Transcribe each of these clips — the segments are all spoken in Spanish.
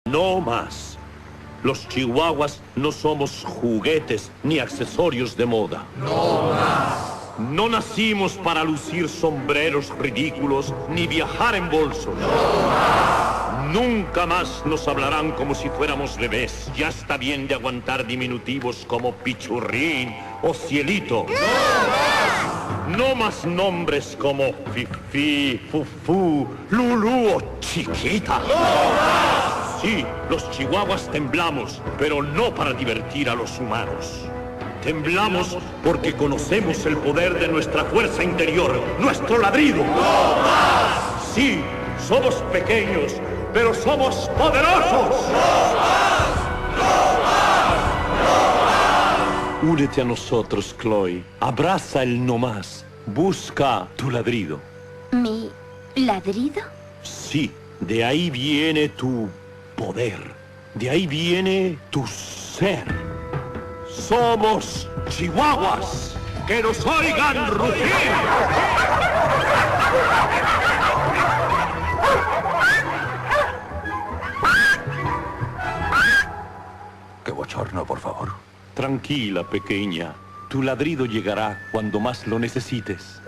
No más. Los chihuahuas no somos juguetes ni accesorios de moda. No más. No nacimos para lucir sombreros ridículos ni viajar en bolsos. No más. Nunca más nos hablarán como si fuéramos bebés. Ya está bien de aguantar diminutivos como Pichurrín o Cielito. No más. No más nombres como Fifi, Fufú, Lulú o Chiquita. No más. Sí, los chihuahuas temblamos, pero no para divertir a los humanos. Temblamos porque conocemos el poder de nuestra fuerza interior, nuestro ladrido. ¡No más! Sí, somos pequeños, pero somos poderosos. ¡No más! ¡No más! ¡No más! Únete a nosotros, Chloe. Abraza el no más. Busca tu ladrido. ¿Mi ladrido? Sí, de ahí viene tu poder. De ahí viene tu ser. Somos chihuahuas. ¡Que nos oigan rugir! ¡Qué bochorno, por favor! Tranquila, pequeña. Tu ladrido llegará cuando más lo necesites.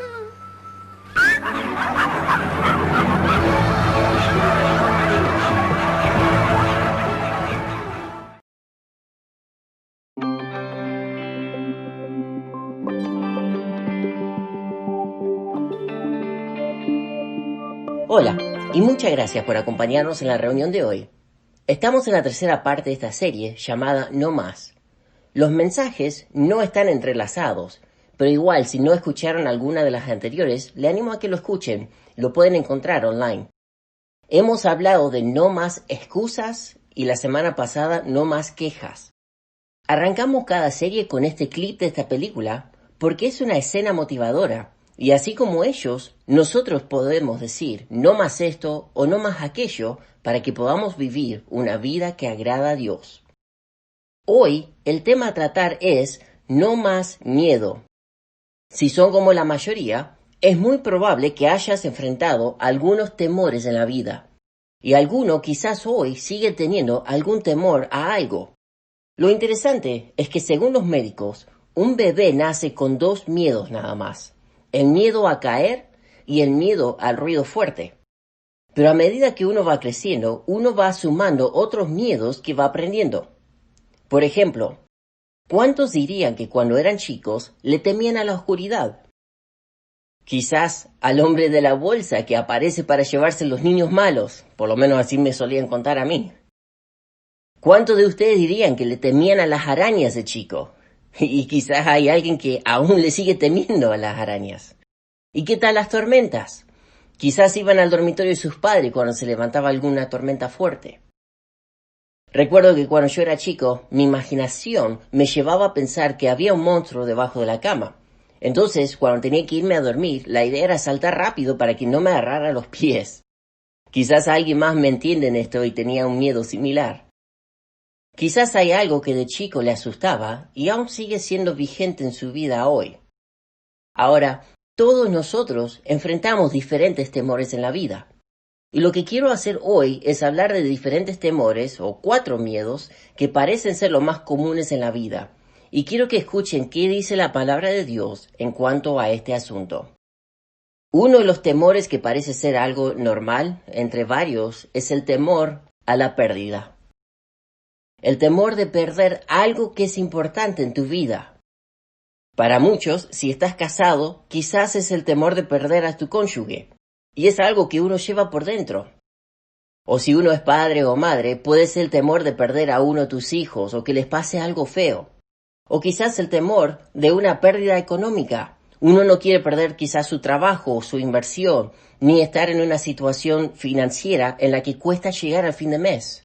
Hola, y muchas gracias por acompañarnos en la reunión de hoy. Estamos en la tercera parte de esta serie llamada No Más. Los mensajes no están entrelazados, pero igual si no escucharon alguna de las anteriores, le animo a que lo escuchen, lo pueden encontrar online. Hemos hablado de no más excusas y la semana pasada no más quejas. Arrancamos cada serie con este clip de esta película porque es una escena motivadora. Y así como ellos, nosotros podemos decir no más esto o no más aquello para que podamos vivir una vida que agrada a Dios. Hoy el tema a tratar es no más miedo. Si son como la mayoría, es muy probable que hayas enfrentado algunos temores en la vida. Y alguno quizás hoy sigue teniendo algún temor a algo. Lo interesante es que según los médicos, un bebé nace con 2 miedos nada más. El miedo a caer y el miedo al ruido fuerte. Pero a medida que uno va creciendo, uno va sumando otros miedos que va aprendiendo. Por ejemplo, ¿cuántos dirían que cuando eran chicos le temían a la oscuridad? Quizás al hombre de la bolsa que aparece para llevarse los niños malos, por lo menos así me solían contar a mí. ¿Cuántos de ustedes dirían que le temían a las arañas de chico? Y quizás hay alguien que aún le sigue temiendo a las arañas. ¿Y qué tal las tormentas? Quizás iban al dormitorio de sus padres cuando se levantaba alguna tormenta fuerte. Recuerdo que cuando yo era chico, mi imaginación me llevaba a pensar que había un monstruo debajo de la cama. Entonces, cuando tenía que irme a dormir, la idea era saltar rápido para que no me agarrara los pies. Quizás alguien más me entiende en esto y tenía un miedo similar. Quizás hay algo que de chico le asustaba y aún sigue siendo vigente en su vida hoy. Ahora, todos nosotros enfrentamos diferentes temores en la vida. Y lo que quiero hacer hoy es hablar de diferentes temores o 4 miedos que parecen ser los más comunes en la vida. Y quiero que escuchen qué dice la palabra de Dios en cuanto a este asunto. Uno de los temores que parece ser algo normal entre varios es el temor a la pérdida. El temor de perder algo que es importante en tu vida. Para muchos, si estás casado, quizás es el temor de perder a tu cónyuge. Y es algo que uno lleva por dentro. O si uno es padre o madre, puede ser el temor de perder a uno de tus hijos o que les pase algo feo. O quizás el temor de una pérdida económica. Uno no quiere perder quizás su trabajo o su inversión, ni estar en una situación financiera en la que cuesta llegar al fin de mes.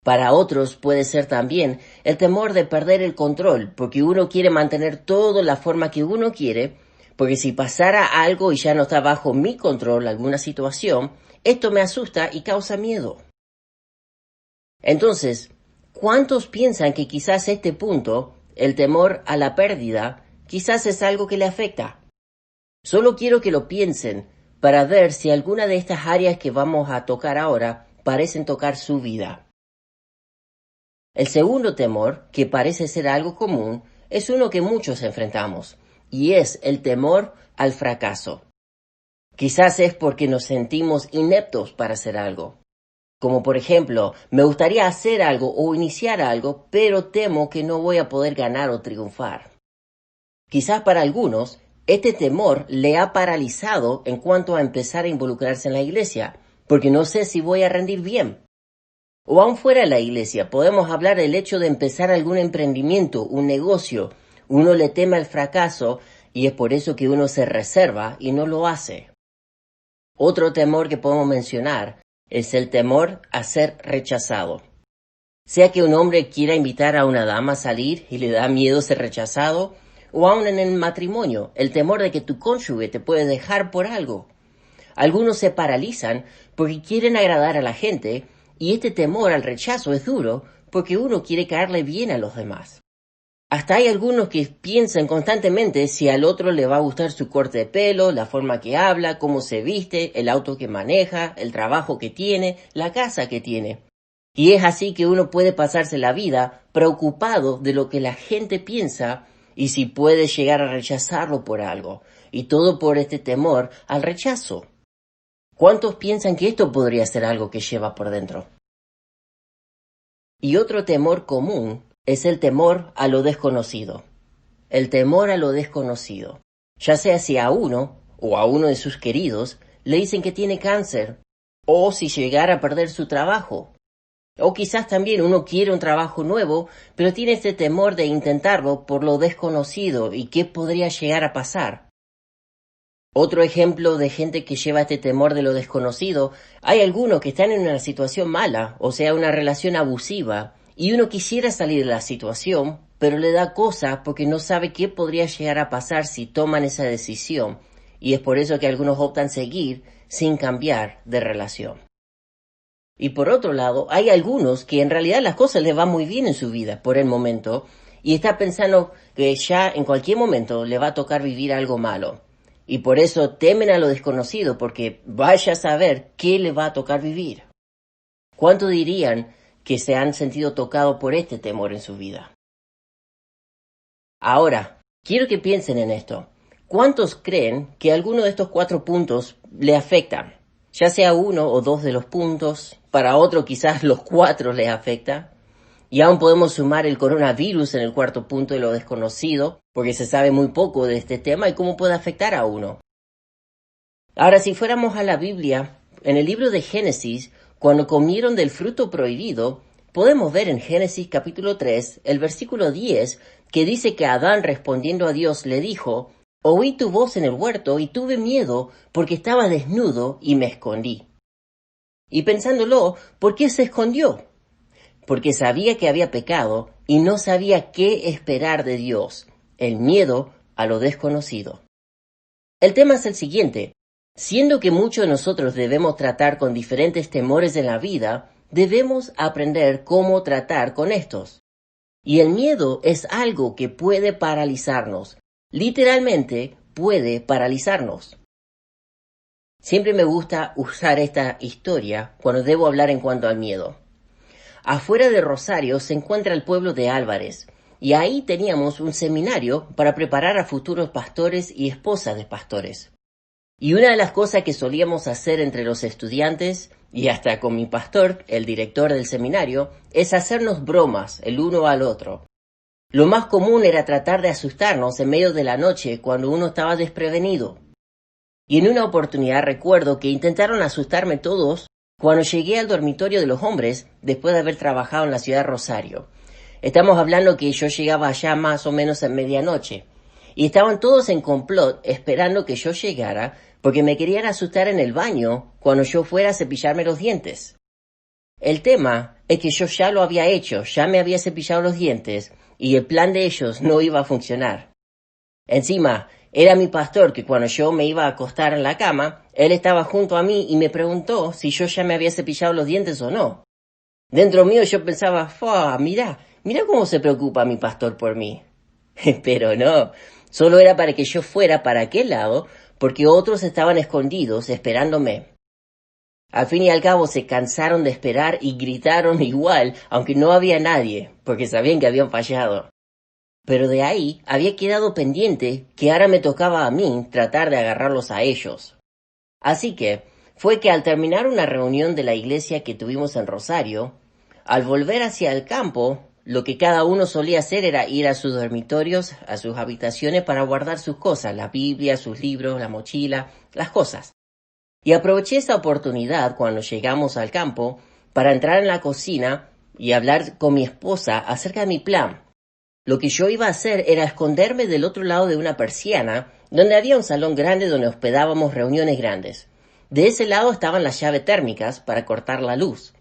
Para otros puede ser también el temor de perder el control, porque uno quiere mantener todo la forma que uno quiere, porque si pasara algo y ya no está bajo mi control alguna situación, esto me asusta y causa miedo. Entonces, ¿cuántos piensan que quizás este punto, el temor a la pérdida, quizás es algo que le afecta? Solo quiero que lo piensen para ver si alguna de estas áreas que vamos a tocar ahora parecen tocar su vida. El segundo temor, que parece ser algo común, es uno que muchos enfrentamos, y es el temor al fracaso. Quizás es porque nos sentimos ineptos para hacer algo. Como por ejemplo, me gustaría hacer algo o iniciar algo, pero temo que no voy a poder ganar o triunfar. Quizás para algunos, este temor le ha paralizado en cuanto a empezar a involucrarse en la iglesia, porque no sé si voy a rendir bien. O aún fuera de la iglesia, podemos hablar del hecho de empezar algún emprendimiento, un negocio. Uno le teme al fracaso y es por eso que uno se reserva y no lo hace. Otro temor que podemos mencionar es el temor a ser rechazado. Sea que un hombre quiera invitar a una dama a salir y le da miedo ser rechazado, o aún en el matrimonio, el temor de que tu cónyuge te puede dejar por algo. Algunos se paralizan porque quieren agradar a la gente, y este temor al rechazo es duro porque uno quiere caerle bien a los demás. Hasta hay algunos que piensan constantemente si al otro le va a gustar su corte de pelo, la forma que habla, cómo se viste, el auto que maneja, el trabajo que tiene, la casa que tiene. Y es así que uno puede pasarse la vida preocupado de lo que la gente piensa y si puede llegar a rechazarlo por algo. Y todo por este temor al rechazo. ¿Cuántos piensan que esto podría ser algo que lleva por dentro? Y otro temor común es el temor a lo desconocido. El temor a lo desconocido. Ya sea si a uno o a uno de sus queridos le dicen que tiene cáncer, o si llegara a perder su trabajo. O quizás también uno quiere un trabajo nuevo, pero tiene este temor de intentarlo por lo desconocido y qué podría llegar a pasar. Otro ejemplo de gente que lleva este temor de lo desconocido, hay algunos que están en una situación mala, o sea, una relación abusiva, y uno quisiera salir de la situación, pero le da cosa porque no sabe qué podría llegar a pasar si toman esa decisión, y es por eso que algunos optan seguir sin cambiar de relación. Y por otro lado, hay algunos que en realidad las cosas les van muy bien en su vida por el momento, y está pensando que ya en cualquier momento le va a tocar vivir algo malo. Y por eso temen a lo desconocido, porque vaya a saber qué le va a tocar vivir. ¿Cuánto dirían que se han sentido tocados por este temor en su vida? Ahora, quiero que piensen en esto. ¿Cuántos creen que alguno de estos 4 puntos le afectan? Ya sea uno o 2 de los puntos, para otro quizás los 4 les afecta. Y aún podemos sumar el coronavirus en el 4º punto de lo desconocido, porque se sabe muy poco de este tema y cómo puede afectar a uno. Ahora, si fuéramos a la Biblia, en el libro de Génesis, cuando comieron del fruto prohibido, podemos ver en Génesis capítulo 3, el versículo 10, que dice que Adán respondiendo a Dios le dijo: «Oí tu voz en el huerto y tuve miedo porque estaba desnudo y me escondí». Y pensándolo, ¿por qué se escondió? Porque sabía que había pecado y no sabía qué esperar de Dios, el miedo a lo desconocido. El tema es el siguiente: siendo que muchos de nosotros debemos tratar con diferentes temores en la vida, debemos aprender cómo tratar con estos. Y el miedo es algo que puede paralizarnos, literalmente puede paralizarnos. Siempre me gusta usar esta historia cuando debo hablar en cuanto al miedo. Afuera de Rosario se encuentra el pueblo de Álvarez, y ahí teníamos un seminario para preparar a futuros pastores y esposas de pastores. Y una de las cosas que solíamos hacer entre los estudiantes, y hasta con mi pastor, el director del seminario, es hacernos bromas el uno al otro. Lo más común era tratar de asustarnos en medio de la noche cuando uno estaba desprevenido. Y en una oportunidad recuerdo que intentaron asustarme todos cuando llegué al dormitorio de los hombres después de haber trabajado en la ciudad de Rosario. Estamos hablando que yo llegaba allá más o menos a medianoche. Y estaban todos en complot esperando que yo llegara porque me querían asustar en el baño cuando yo fuera a cepillarme los dientes. El tema es que yo ya lo había hecho, ya me había cepillado los dientes y el plan de ellos no iba a funcionar. Encima, era mi pastor que cuando yo me iba a acostar en la cama, él estaba junto a mí y me preguntó si yo ya me había cepillado los dientes o no. Dentro mío yo pensaba: mira cómo se preocupa mi pastor por mí. Pero no, solo era para que yo fuera para aquel lado, porque otros estaban escondidos esperándome. Al fin y al cabo se cansaron de esperar y gritaron igual, aunque no había nadie, porque sabían que habían fallado. Pero de ahí había quedado pendiente que ahora me tocaba a mí tratar de agarrarlos a ellos. Así que fue que al terminar una reunión de la iglesia que tuvimos en Rosario, al volver hacia el campo, lo que cada uno solía hacer era ir a sus dormitorios, a sus habitaciones para guardar sus cosas, la Biblia, sus libros, la mochila, las cosas. Y aproveché esa oportunidad cuando llegamos al campo para entrar en la cocina y hablar con mi esposa acerca de mi plan. Lo que yo iba a hacer era esconderme del otro lado de una persiana, donde había un salón grande donde hospedábamos reuniones grandes. De ese lado estaban las llaves térmicas para cortar la luz.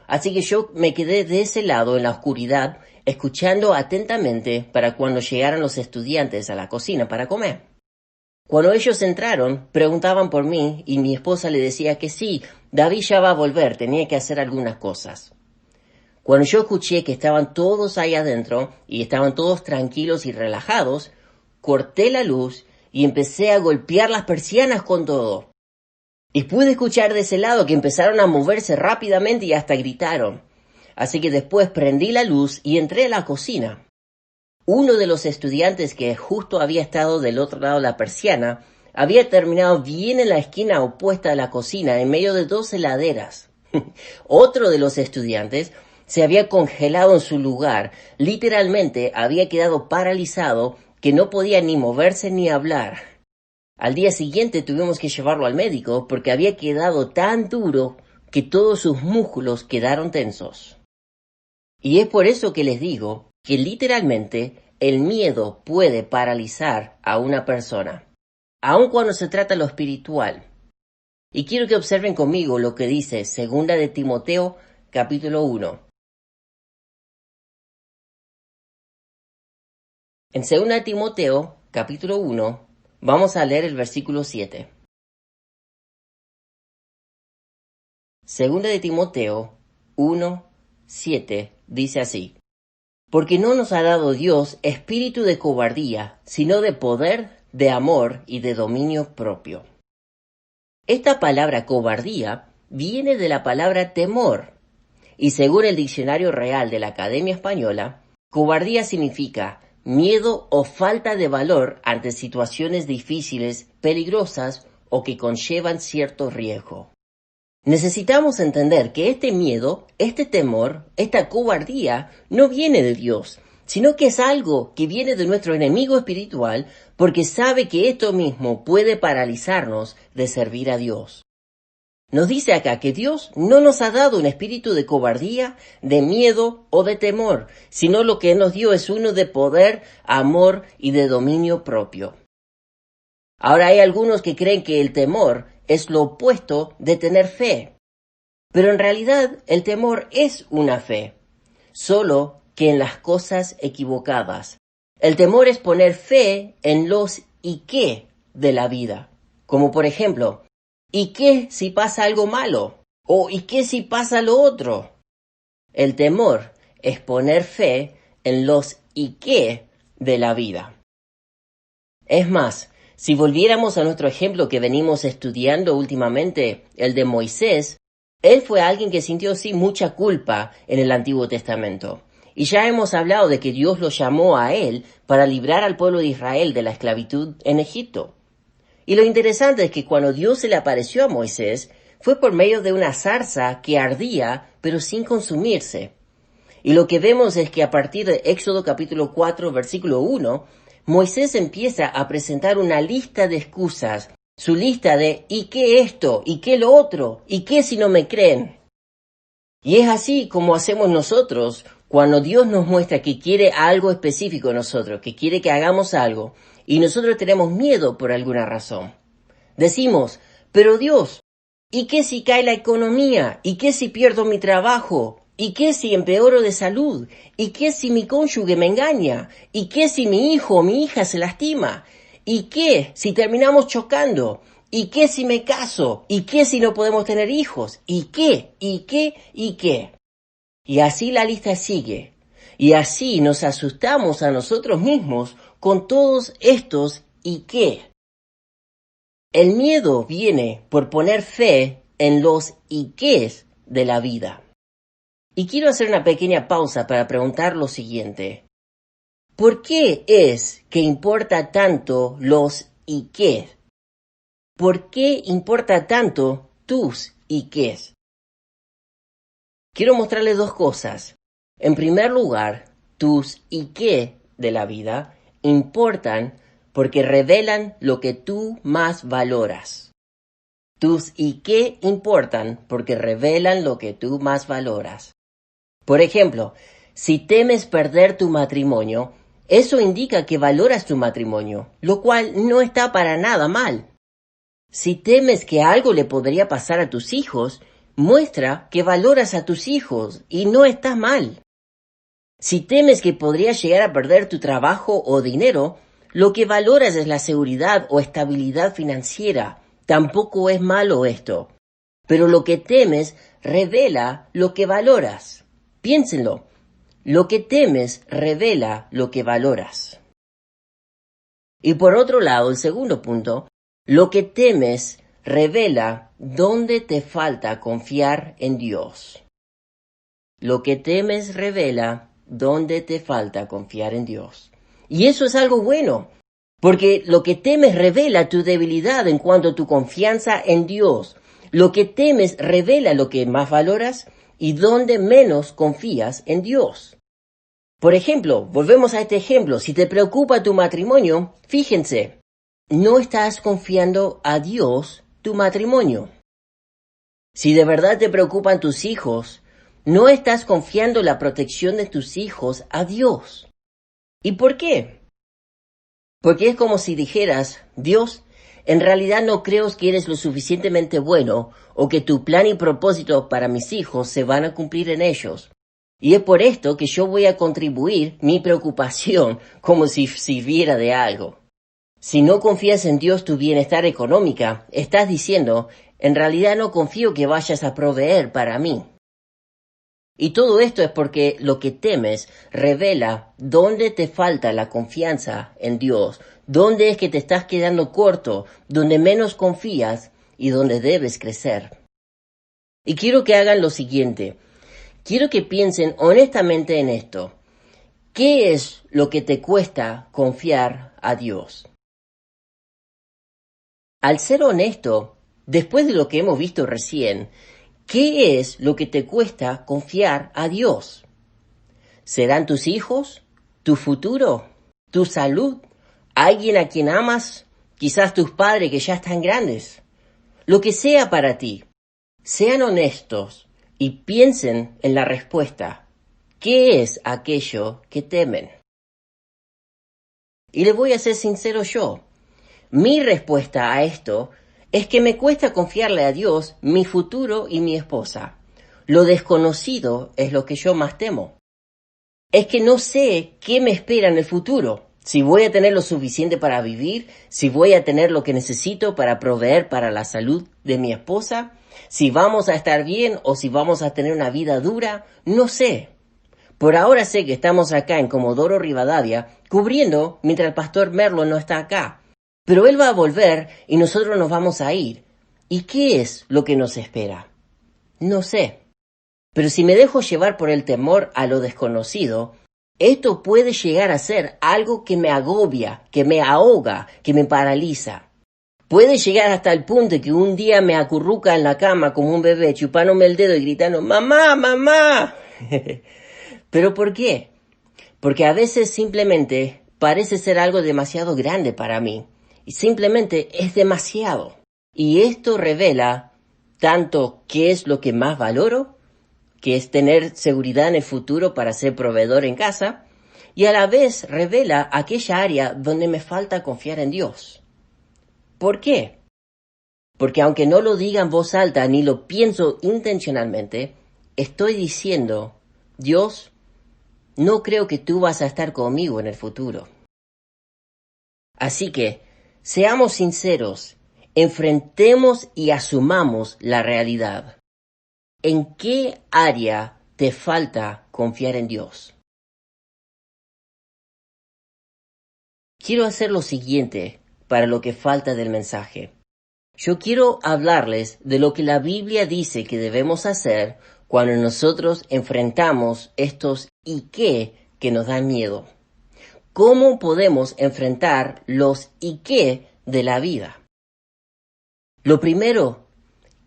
Así que yo me quedé de ese lado en la oscuridad, escuchando atentamente para cuando llegaran los estudiantes a la cocina para comer. Cuando ellos entraron, preguntaban por mí y mi esposa le decía que sí, David ya va a volver, tenía que hacer algunas cosas. Cuando yo escuché que estaban todos ahí adentro y estaban todos tranquilos y relajados, corté la luz y empecé a golpear las persianas con todo. Y pude escuchar de ese lado que empezaron a moverse rápidamente y hasta gritaron. Así que después prendí la luz y entré a la cocina. Uno de los estudiantes que justo había estado del otro lado de la persiana había terminado bien en la esquina opuesta a la cocina, en medio de dos heladeras. Otro de los estudiantes se había congelado en su lugar, literalmente había quedado paralizado, que no podía ni moverse ni hablar. Al día siguiente tuvimos que llevarlo al médico porque había quedado tan duro que todos sus músculos quedaron tensos. Y es por eso que les digo que literalmente el miedo puede paralizar a una persona, aun cuando se trata de lo espiritual. Y quiero que observen conmigo lo que dice 2 de Timoteo, capítulo 1. En 2 de Timoteo, capítulo 1, vamos a leer el versículo 7. 2 de Timoteo 1, 7 dice así: Porque no nos ha dado Dios espíritu de cobardía, sino de poder, de amor y de dominio propio. Esta palabra cobardía viene de la palabra temor, y según el Diccionario Real de la Academia Española, cobardía significa miedo o falta de valor ante situaciones difíciles, peligrosas o que conllevan cierto riesgo. Necesitamos entender que este miedo, este temor, esta cobardía no viene de Dios, sino que es algo que viene de nuestro enemigo espiritual porque sabe que esto mismo puede paralizarnos de servir a Dios. Nos dice acá que Dios no nos ha dado un espíritu de cobardía, de miedo o de temor, sino lo que nos dio es uno de poder, amor y de dominio propio. Ahora hay algunos que creen que el temor es lo opuesto de tener fe. Pero en realidad el temor es una fe, solo que en las cosas equivocadas. El temor es poner fe en los y qué de la vida. Como por ejemplo, ¿y qué si pasa algo malo? ¿O y qué si pasa lo otro? El temor es poner fe en los y qué de la vida. Es más, si volviéramos a nuestro ejemplo que venimos estudiando últimamente, el de Moisés, él fue alguien que sintió sí mucha culpa en el Antiguo Testamento. Y ya hemos hablado de que Dios lo llamó a él para librar al pueblo de Israel de la esclavitud en Egipto. Y lo interesante es que cuando Dios se le apareció a Moisés, fue por medio de una zarza que ardía, pero sin consumirse. Y lo que vemos es que a partir de Éxodo capítulo 4, versículo 1, Moisés empieza a presentar una lista de excusas, su lista de ¿y qué esto? ¿Y qué lo otro? ¿Y qué si no me creen? Y es así como hacemos nosotros cuando Dios nos muestra que quiere algo específico de nosotros, que quiere que hagamos algo, y nosotros tenemos miedo por alguna razón. Decimos, pero Dios, ¿y qué si cae la economía? ¿Y qué si pierdo mi trabajo? ¿Y qué si empeoro de salud? ¿Y qué si mi cónyuge me engaña? ¿Y qué si mi hijo o mi hija se lastima? ¿Y qué si terminamos chocando? ¿Y qué si me caso? ¿Y qué si no podemos tener hijos? ¿Y qué? ¿Y qué? ¿Y qué? Y así la lista sigue. Y así nos asustamos a nosotros mismos con todos estos ¿y qué? El miedo viene por poner fe en los y qués de la vida. Y quiero hacer una pequeña pausa para preguntar lo siguiente. ¿Por qué es que importa tanto los y qué? ¿Por qué importa tanto tus y qués? Quiero mostrarles dos cosas. En primer lugar, tus y qué de la vida importan porque revelan lo que tú más valoras. Tus y qué importan porque revelan lo que tú más valoras. Por ejemplo, si temes perder tu matrimonio, eso indica que valoras tu matrimonio, lo cual no está para nada mal. Si temes que algo le podría pasar a tus hijos, muestra que valoras a tus hijos y no estás mal. Si temes que podrías llegar a perder tu trabajo o dinero, lo que valoras es la seguridad o estabilidad financiera. Tampoco es malo esto. Pero lo que temes revela lo que valoras. Piénsenlo. Lo que temes revela lo que valoras. Y por otro lado, el segundo punto, lo que temes revela dónde te falta confiar en Dios. Lo que temes revela dónde te falta confiar en Dios. Y eso es algo bueno, porque lo que temes revela tu debilidad en cuanto a tu confianza en Dios. Lo que temes revela lo que más valoras y dónde menos confías en Dios. Por ejemplo, volvemos a este ejemplo. Si te preocupa tu matrimonio, fíjense, no estás confiando a Dios tu matrimonio. Si de verdad te preocupan tus hijos, no estás confiando la protección de tus hijos a Dios. ¿Y por qué? Porque es como si dijeras, Dios, en realidad no creo que eres lo suficientemente bueno o que tu plan y propósito para mis hijos se van a cumplir en ellos. Y es por esto que yo voy a contribuir mi preocupación como si sirviera de algo. Si no confías en Dios tu bienestar económica, estás diciendo, en realidad no confío que vayas a proveer para mí. Y todo esto es porque lo que temes revela dónde te falta la confianza en Dios, dónde es que te estás quedando corto, donde menos confías y donde debes crecer. Y quiero que hagan lo siguiente. Quiero que piensen honestamente en esto. ¿Qué es lo que te cuesta confiar a Dios? Al ser honesto, después de lo que hemos visto recién, ¿qué es lo que te cuesta confiar a Dios? ¿Serán tus hijos? ¿Tu futuro? ¿Tu salud? ¿Alguien a quien amas? Quizás tus padres que ya están grandes. Lo que sea para ti. Sean honestos y piensen en la respuesta. ¿Qué es aquello que temen? Y les voy a ser sincero yo. Mi respuesta a esto es que me cuesta confiarle a Dios mi futuro y mi esposa. Lo desconocido es lo que yo más temo. Es que no sé qué me espera en el futuro. Si voy a tener lo suficiente para vivir, si voy a tener lo que necesito para proveer para la salud de mi esposa, si vamos a estar bien o si vamos a tener una vida dura, no sé. Por ahora sé que estamos acá en Comodoro Rivadavia, cubriendo mientras el pastor Merlo no está acá. Pero él va a volver y nosotros nos vamos a ir. ¿Y qué es lo que nos espera? No sé. Pero si me dejo llevar por el temor a lo desconocido, esto puede llegar a ser algo que me agobia, que me ahoga, que me paraliza. Puede llegar hasta el punto de que un día me acurruca en la cama como un bebé, chupándome el dedo y gritando, ¡Mamá, mamá! ¿Pero por qué? Porque a veces simplemente parece ser algo demasiado grande para mí. Y simplemente es demasiado. Y esto revela tanto qué es lo que más valoro, que es tener seguridad en el futuro para ser proveedor en casa, y a la vez revela aquella área donde me falta confiar en Dios. ¿Por qué? Porque aunque no lo diga en voz alta ni lo pienso intencionalmente, estoy diciendo, Dios, no creo que tú vas a estar conmigo en el futuro. Así que, seamos sinceros, enfrentemos y asumamos la realidad. ¿En qué área te falta confiar en Dios? Quiero hacer lo siguiente para lo que falta del mensaje. yo quiero hablarles de lo que la Biblia dice que debemos hacer cuando nosotros enfrentamos estos ¿y qué? Que nos dan miedo. ¿Cómo podemos enfrentar los ¿y qué? De la vida? Lo primero,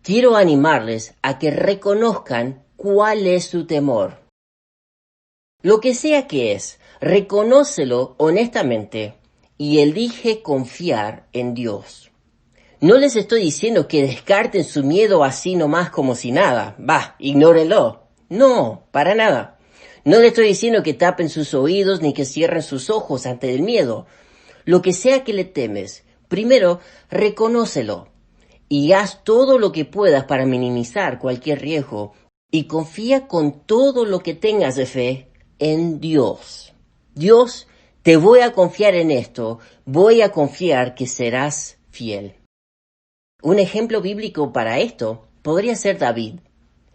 quiero animarles a que reconozcan cuál es su temor. Lo que sea que es, reconócelo honestamente y elige confiar en Dios. No les estoy diciendo que descarten su miedo así nomás como si nada. Ignórenlo. No, para nada. No les estoy diciendo que tapen sus oídos ni que cierren sus ojos ante el miedo. Lo que sea que le temes, primero, reconócelo y haz todo lo que puedas para minimizar cualquier riesgo y confía con todo lo que tengas de fe en Dios. Dios, te voy a confiar en esto, voy a confiar que serás fiel. Un ejemplo bíblico para esto podría ser David.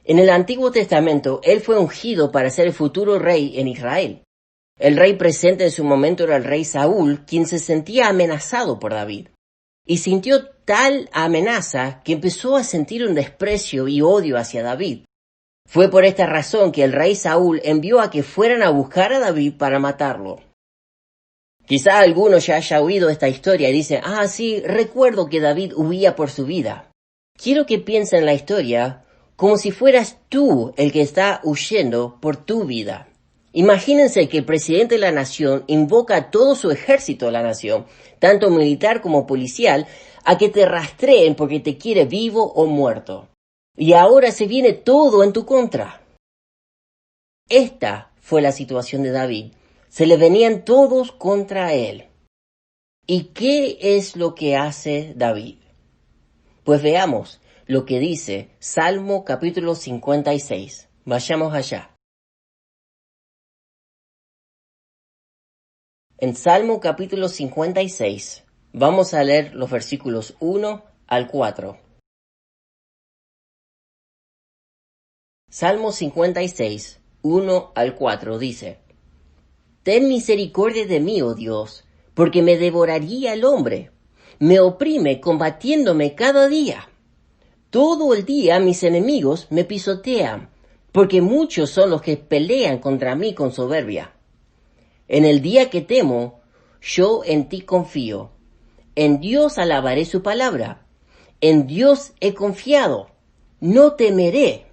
En el Antiguo Testamento, él fue ungido para ser el futuro rey en Israel. El rey presente en su momento era el rey Saúl, quien se sentía amenazado por David. Y sintió tal amenaza que empezó a sentir un desprecio y odio hacia David. Fue por esta razón que el rey Saúl envió a que fueran a buscar a David para matarlo. Quizá alguno ya haya oído esta historia y dice, sí, recuerdo que David huía por su vida. Quiero que piensen en la historia como si fueras tú el que está huyendo por tu vida. Imagínense que el presidente de la nación invoca a todo su ejército de la nación, tanto militar como policial, a que te rastreen porque te quiere vivo o muerto. Y ahora se viene todo en tu contra. Esta fue la situación de David. Se le venían todos contra él. ¿Y qué es lo que hace David? Pues veamos lo que dice Salmo capítulo 56. Vayamos allá. En Salmo capítulo 56 vamos a leer los versículos 1 al 4. Salmo 56, 1 al 4 dice: Ten misericordia de mí, oh Dios, porque me devoraría el hombre. Me oprime combatiéndome cada día. Todo el día mis enemigos me pisotean, porque muchos son los que pelean contra mí con soberbia. En el día que temo, yo en ti confío. En Dios alabaré su palabra. En Dios he confiado. No temeré.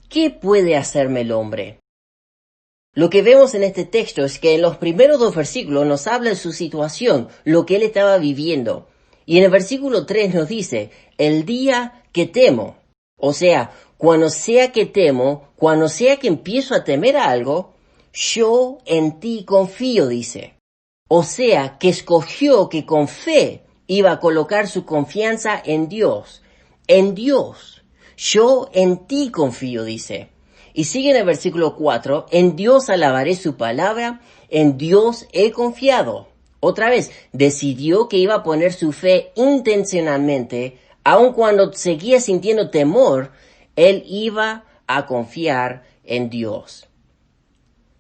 ¿Qué puede hacerme el hombre? Lo que vemos en este texto es que en los primeros 2 versículos nos habla de su situación, lo que él estaba viviendo. Y en el versículo 3 nos dice, el día que temo. O sea, cuando sea que temo, cuando sea que empiezo a temer a algo, yo en ti confío, dice. O sea, que escogió que con fe iba a colocar su confianza en Dios. En Dios. Yo en ti confío, dice. Y sigue en el versículo 4, en Dios alabaré su palabra, en Dios he confiado. Otra vez, decidió que iba a poner su fe intencionalmente, aun cuando seguía sintiendo temor, él iba a confiar en Dios.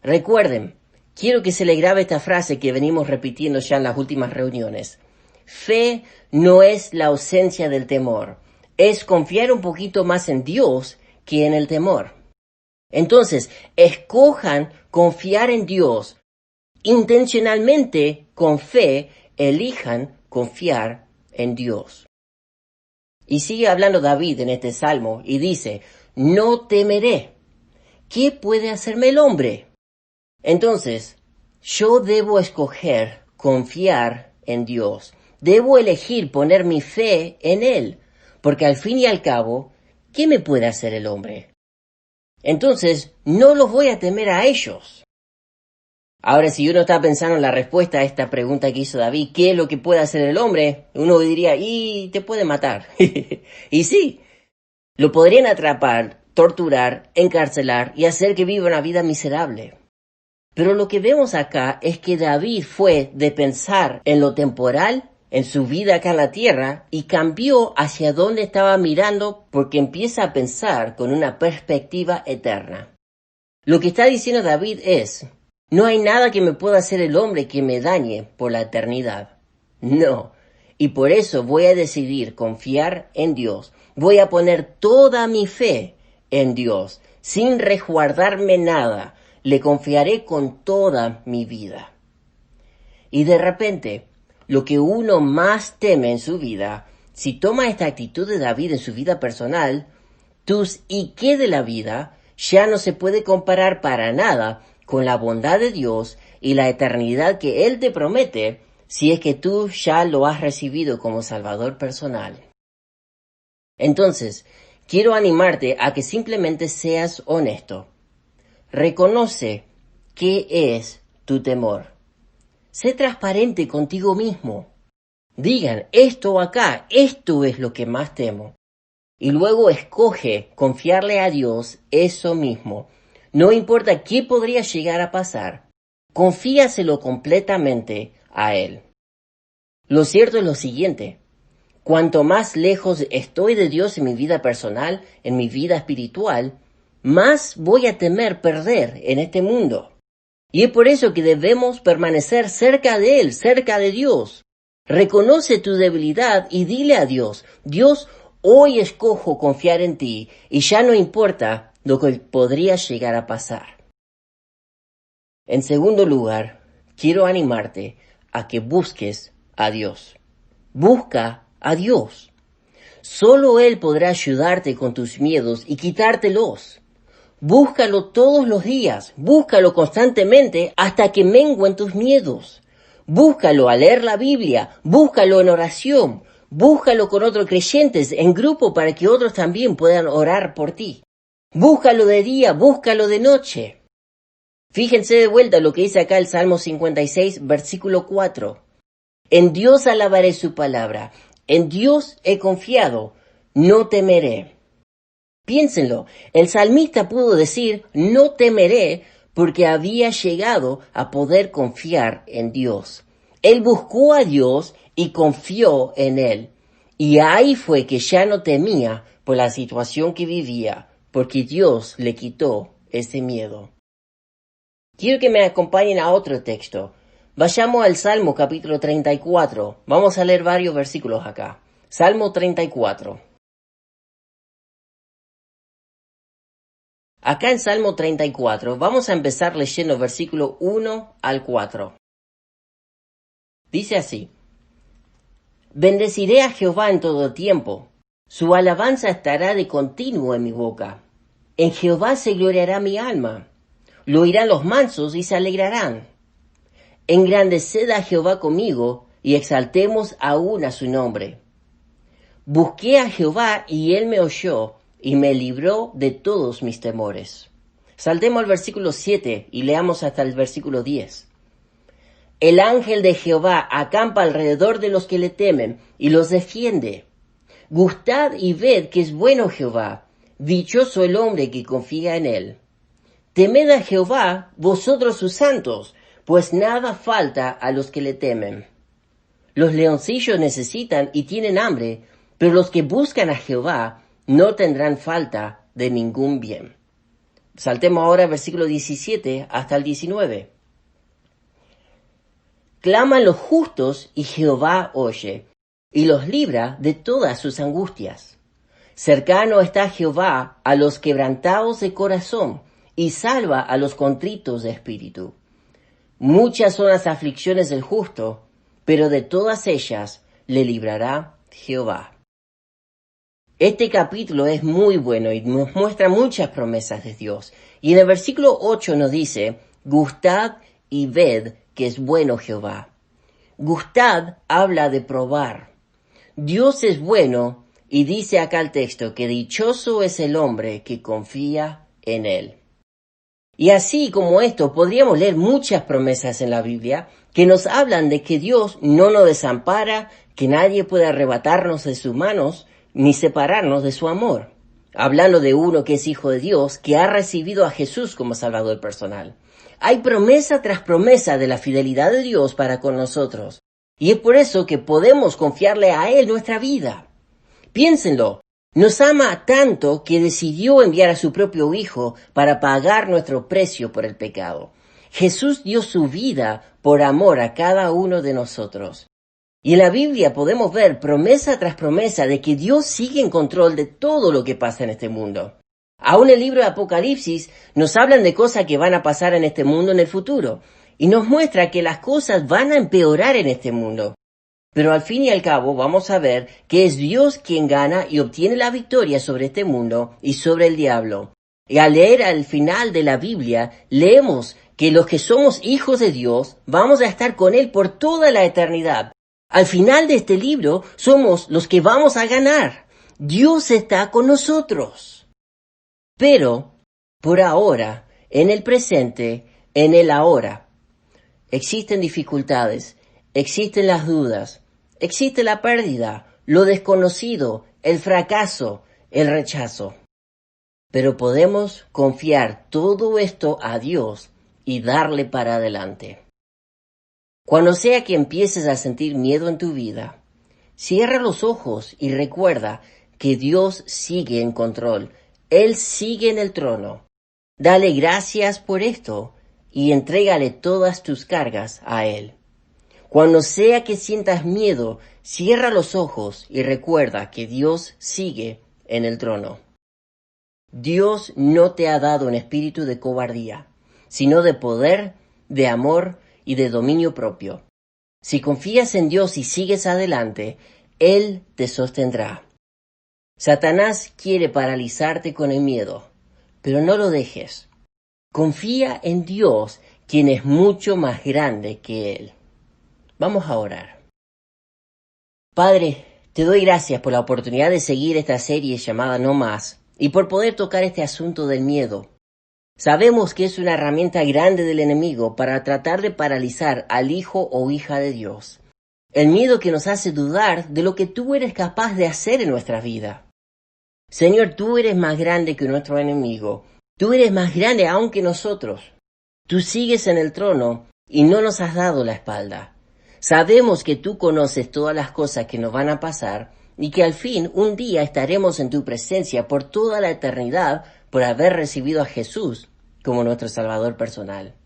Recuerden, quiero que se le grabe esta frase que venimos repitiendo ya en las últimas reuniones. Fe no es la ausencia del temor, es confiar un poquito más en Dios que en el temor. Entonces, escojan confiar en Dios. Intencionalmente, con fe, elijan confiar en Dios. Y sigue hablando David en este salmo y dice, no temeré. ¿Qué puede hacerme el hombre? Entonces, yo debo escoger confiar en Dios. Debo elegir poner mi fe en Él. Porque al fin y al cabo, ¿qué me puede hacer el hombre? Entonces, no los voy a temer a ellos. Ahora, si uno está pensando en la respuesta a esta pregunta que hizo David, ¿qué es lo que puede hacer el hombre? Uno diría, y te puede matar. Y sí, lo podrían atrapar, torturar, encarcelar y hacer que viva una vida miserable. Pero lo que vemos acá es que David fue de pensar en lo temporal, en su vida acá en la tierra, y cambió hacia dónde estaba mirando porque empieza a pensar con una perspectiva eterna. Lo que está diciendo David es, no hay nada que me pueda hacer el hombre que me dañe por la eternidad. No, Y por eso voy a decidir confiar en Dios. Voy a poner toda mi fe en Dios, sin resguardarme nada. Le confiaré con toda mi vida. Y de repente, lo que uno más teme en su vida, si toma esta actitud de David en su vida personal, tus y qué de la vida ya no se puede comparar para nada con la bondad de Dios y la eternidad que Él te promete si es que tú ya lo has recibido como Salvador personal. Entonces, quiero animarte a que simplemente seas honesto. Reconoce qué es tu temor. Sé transparente contigo mismo. Digan, esto acá, esto es lo que más temo. Y luego escoge confiarle a Dios eso mismo. No importa qué podría llegar a pasar, confíaselo completamente a Él. Lo cierto es lo siguiente: cuanto más lejos estoy de Dios en mi vida personal, en mi vida espiritual, más voy a temer perder en este mundo. Y es por eso que debemos permanecer cerca de Él, cerca de Dios. Reconoce tu debilidad y dile a Dios, Dios, hoy escojo confiar en ti y ya no importa lo que podría llegar a pasar. En segundo lugar, quiero animarte a que busques a Dios. Busca a Dios. Solo Él podrá ayudarte con tus miedos y quitártelos. Búscalo todos los días, búscalo constantemente hasta que menguen tus miedos. Búscalo al leer la Biblia, búscalo en oración, búscalo con otros creyentes en grupo para que otros también puedan orar por ti. Búscalo de día, búscalo de noche. Fíjense de vuelta lo que dice acá el Salmo 56, versículo 4. En Dios alabaré su palabra, en Dios he confiado, no temeré. Piénsenlo, el salmista pudo decir, no temeré, porque había llegado a poder confiar en Dios. Él buscó a Dios y confió en Él. Y ahí fue que ya no temía por la situación que vivía, porque Dios le quitó ese miedo. Quiero que me acompañen a otro texto. Vayamos al Salmo capítulo 34. Vamos a leer varios versículos acá. Salmo 34. Acá en Salmo 34 vamos a empezar leyendo versículo 1 al 4. Dice así: Bendeciré a Jehová en todo tiempo, su alabanza estará de continuo en mi boca. En Jehová se gloriará mi alma, lo oirán los mansos y se alegrarán. Engrandeced a Jehová conmigo y exaltemos aún a su nombre. Busqué a Jehová y él me oyó y me libró de todos mis temores. Saltemos al versículo 7 y leamos hasta el versículo 10. El ángel de Jehová acampa alrededor de los que le temen y los defiende. Gustad y ved que es bueno Jehová, dichoso el hombre que confía en él. Temed a Jehová, vosotros sus santos, pues nada falta a los que le temen. Los leoncillos necesitan y tienen hambre, pero los que buscan a Jehová no tendrán falta de ningún bien. Saltemos ahora al versículo 17 hasta el 19. Claman los justos y Jehová oye, y los libra de todas sus angustias. Cercano está Jehová a los quebrantados de corazón, y salva a los contritos de espíritu. Muchas son las aflicciones del justo, pero de todas ellas le librará Jehová. Este capítulo es muy bueno y nos muestra muchas promesas de Dios. Y en el versículo 8 nos dice, gustad y ved que es bueno Jehová. Gustad habla de probar. Dios es bueno y dice acá el texto que dichoso es el hombre que confía en él. Y así como esto, podríamos leer muchas promesas en la Biblia que nos hablan de que Dios no nos desampara, que nadie puede arrebatarnos de sus manos, ni separarnos de su amor. Hablando de uno que es hijo de Dios, que ha recibido a Jesús como Salvador personal. Hay promesa tras promesa de la fidelidad de Dios para con nosotros. Y es por eso que podemos confiarle a Él nuestra vida. Piénsenlo. Nos ama tanto que decidió enviar a su propio Hijo para pagar nuestro precio por el pecado. Jesús dio su vida por amor a cada uno de nosotros. Y en la Biblia podemos ver promesa tras promesa de que Dios sigue en control de todo lo que pasa en este mundo. Aún el libro de Apocalipsis nos hablan de cosas que van a pasar en este mundo en el futuro, y nos muestra que las cosas van a empeorar en este mundo. Pero al fin y al cabo vamos a ver que es Dios quien gana y obtiene la victoria sobre este mundo y sobre el diablo. Y al leer al final de la Biblia, leemos que los que somos hijos de Dios vamos a estar con Él por toda la eternidad. Al final de este libro somos los que vamos a ganar. Dios está con nosotros. Pero, por ahora, en el presente, en el ahora, existen dificultades, existen las dudas, existe la pérdida, lo desconocido, el fracaso, el rechazo. Pero podemos confiar todo esto a Dios y darle para adelante. Cuando sea que empieces a sentir miedo en tu vida, cierra los ojos y recuerda que Dios sigue en control. Él sigue en el trono. Dale gracias por esto y entrégale todas tus cargas a Él. Cuando sea que sientas miedo, cierra los ojos y recuerda que Dios sigue en el trono. Dios no te ha dado un espíritu de cobardía, sino de poder, de amor y de dominio propio. Si confías en Dios y sigues adelante, Él te sostendrá. Satanás quiere paralizarte con el miedo, pero no lo dejes. Confía en Dios, quien es mucho más grande que Él. Vamos a orar. Padre, te doy gracias por la oportunidad de seguir esta serie llamada No Más y por poder tocar este asunto del miedo. Sabemos que es una herramienta grande del enemigo para tratar de paralizar al hijo o hija de Dios. El miedo que nos hace dudar de lo que tú eres capaz de hacer en nuestra vida. Señor, tú eres más grande que nuestro enemigo. Tú eres más grande aún que nosotros. Tú sigues en el trono y no nos has dado la espalda. Sabemos que tú conoces todas las cosas que nos van a pasar y que al fin un día estaremos en tu presencia por toda la eternidad por haber recibido a Jesús como nuestro Salvador personal.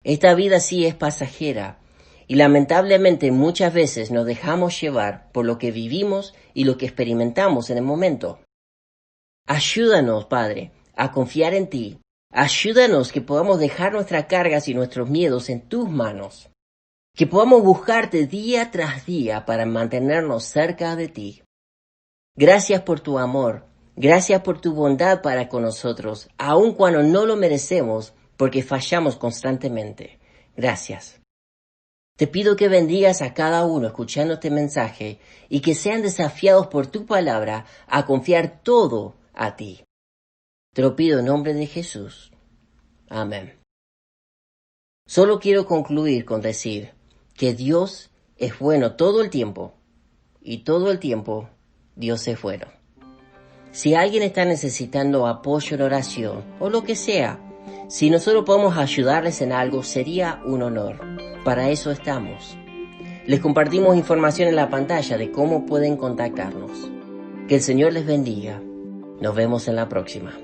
Esta vida sí es pasajera y lamentablemente muchas veces nos dejamos llevar por lo que vivimos y lo que experimentamos en el momento. Ayúdanos, Padre, a confiar en ti. Ayúdanos que podamos dejar nuestras cargas y nuestros miedos en tus manos. Que podamos buscarte día tras día para mantenernos cerca de ti. Gracias por tu amor. Gracias por tu bondad para con nosotros, aun cuando no lo merecemos, porque fallamos constantemente. Gracias. Te pido que bendigas a cada uno escuchando este mensaje y que sean desafiados por tu palabra a confiar todo a ti. Te lo pido en nombre de Jesús. Amén. Solo quiero concluir con decir que Dios es bueno todo el tiempo y todo el tiempo Dios es bueno. Si alguien está necesitando apoyo en oración o lo que sea, si nosotros podemos ayudarles en algo, sería un honor. Para eso estamos. Les compartimos información en la pantalla de cómo pueden contactarnos. Que el Señor les bendiga. Nos vemos en la próxima.